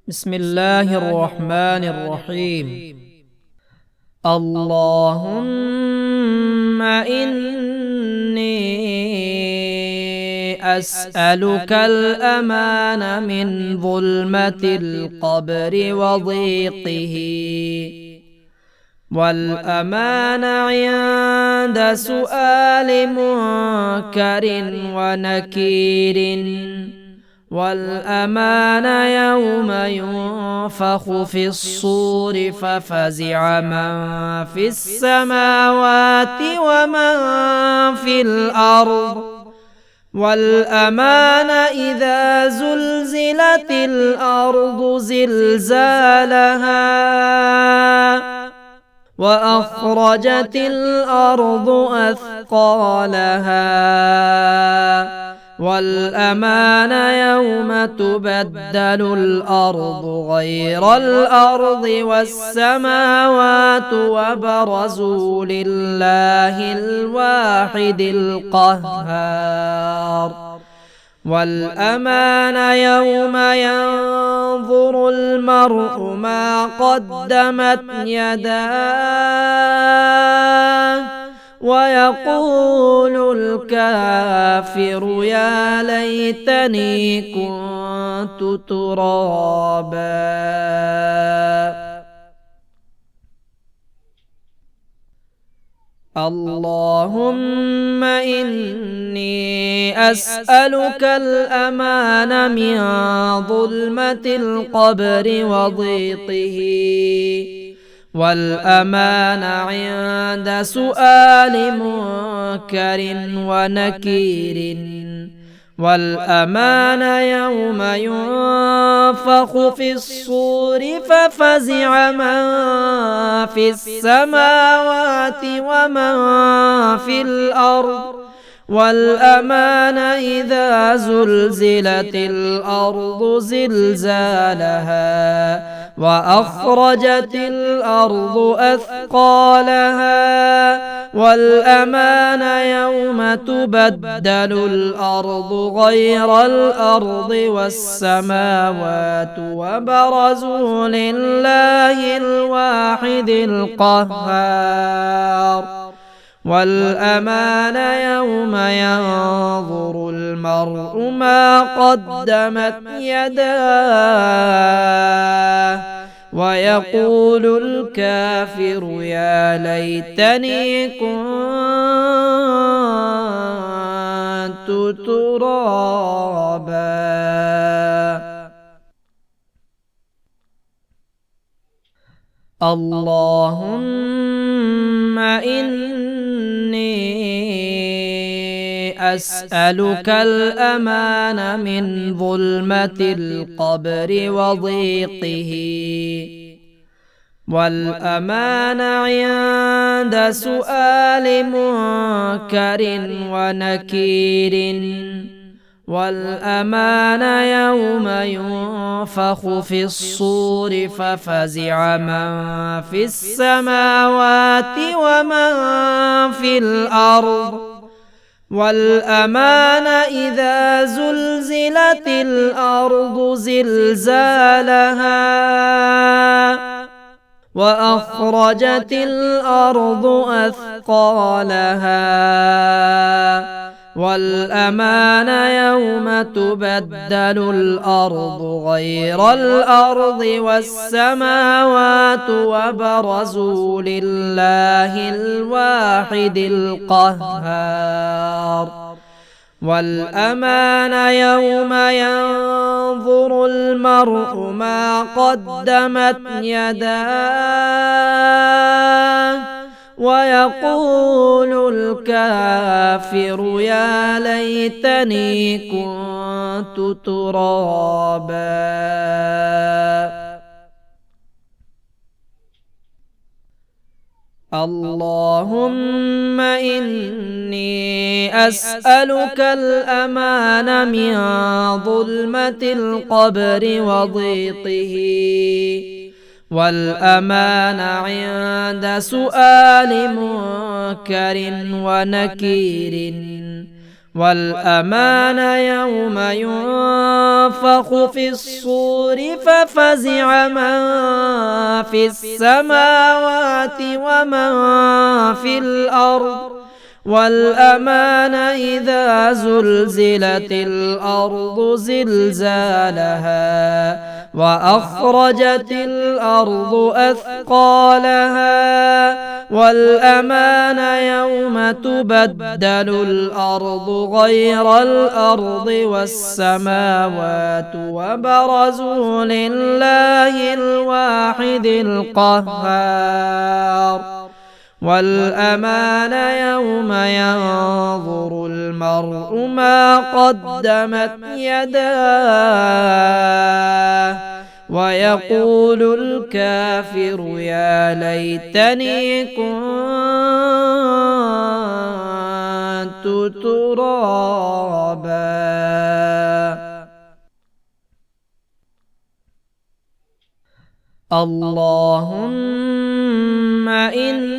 بسم الله الرحمن الرحيم. اللهم إني أسألك الأمان من ظلمة القبر وضيقه، والأمان عند سؤال منكر ونكير، والأمان يوم ينفخ في الصور ففزع من في السماوات ومن في الأرض، والأمان إذا زلزلت الأرض زلزالها وأخرجت الأرض أثقالها، والأمان يوم تبدل الأرض غير الأرض والسماوات وبرزوا لله الواحد القهار، والأمان يوم ينظر المرء ما قدمت يداه ويقول الكافر يا ليتني كنت ترابا. اللهم إني أسألك الأمان من ظلمة القبر وضيقه، والأمان عند سؤال منكر ونكير، والأمان يوم ينفخ في الصور ففزع من في السماوات ومن في الأرض، والأمان إذا زلزلت الأرض زلزالها وأخرجت الأرض أثقالها، والأمان يوم تبدل الأرض غير الأرض والسماوات وبرزوا لله الواحد القهار، والأمان يوم ينظر المرء ما قدمت يداه ويقول الكافر يا ليتني كنت ترابا. اللهم إني أسألك الأمان من ظلمة القبر وضيقه، والأمان عند سؤال منكر ونكير، والأمان يوم ينفخ في الصور ففزع من في السماوات ومن في الأرض، والأمان إذا زلزلت الأرض زلزالها وأخرجت الأرض أثقالها، والأمان يوم تبدل الأرض غير الأرض والسماوات وبرزوا لله الواحد القهار، والأمان يوم ينظر المرء ما قدمت يداه ويقول الكافر يا ليتني كنت ترابا. اللهم إني أسألك الأمان من ظلمة القبر وضيقه، والأمان عند سؤال منكر ونكير، والأمان يوم ينفخ في الصور ففزع من في السماوات ومن في الأرض والأمان إذا زلزلت الأرض زلزالها وأخرجت الأرض أثقالها والأمان يوم تبدل الأرض غير الأرض والسماوات وبرزوا لله الواحد القهار والأمان يوم ينظر المرء ما قدمت يداه ويقول الكافر يا ليتني كنت ترابا. اللهم إني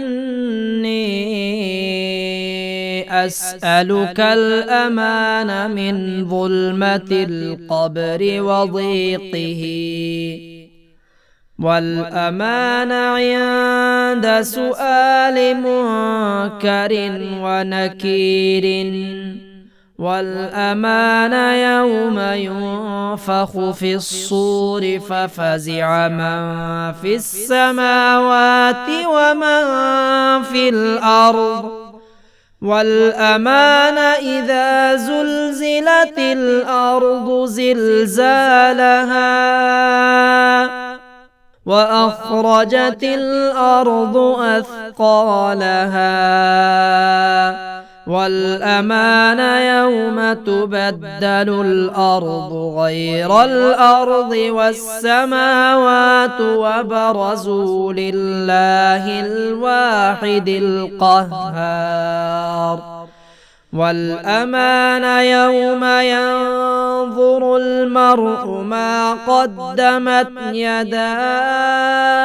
أسألك الأمان من ظلمة القبر وضيقه والأمان عند سؤال منكر ونكير والأمان يوم ينفخ في الصور ففزع من في السماوات ومن في الأرض والأمان إذا زلزلت الأرض زلزالها وأخرجت الأرض أثقالها والأمان يوم تبدل الأرض غير الأرض والسماوات وبرزوا لله الواحد القهار والأمان يوم ينظر المرء ما قدمت يداه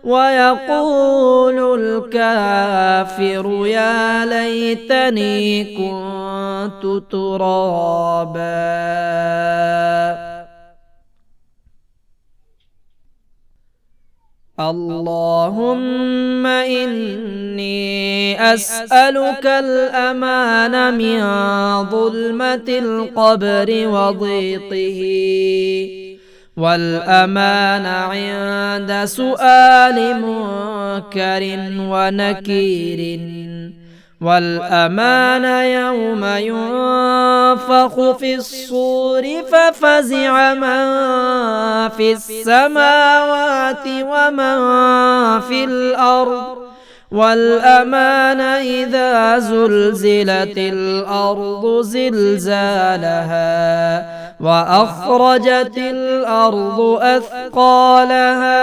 ويقول الكافر يا ليتني كنت ترابا. اللهم إني أسألك الأمان من ظلمة القبر وضيقه والأمان عند سؤال منكر ونكير والأمان يوم ينفخ في الصور ففزع من في السماوات ومن في الأرض والأمان إذا زلزلت الأرض زلزالها وأخرجت الأرض أثقالها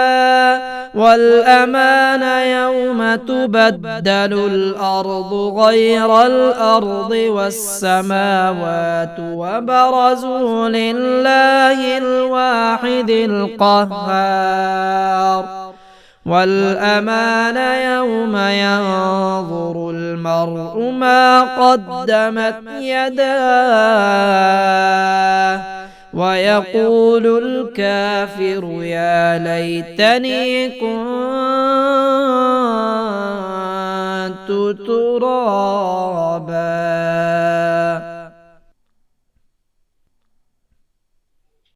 والأمان يوم تبدل الأرض غير الأرض والسماوات وبرزوا لله الواحد القهار والأمان يوم ينظر المرء ما قدمت يداه ويقول الكافر يا ليتني كنت ترابا.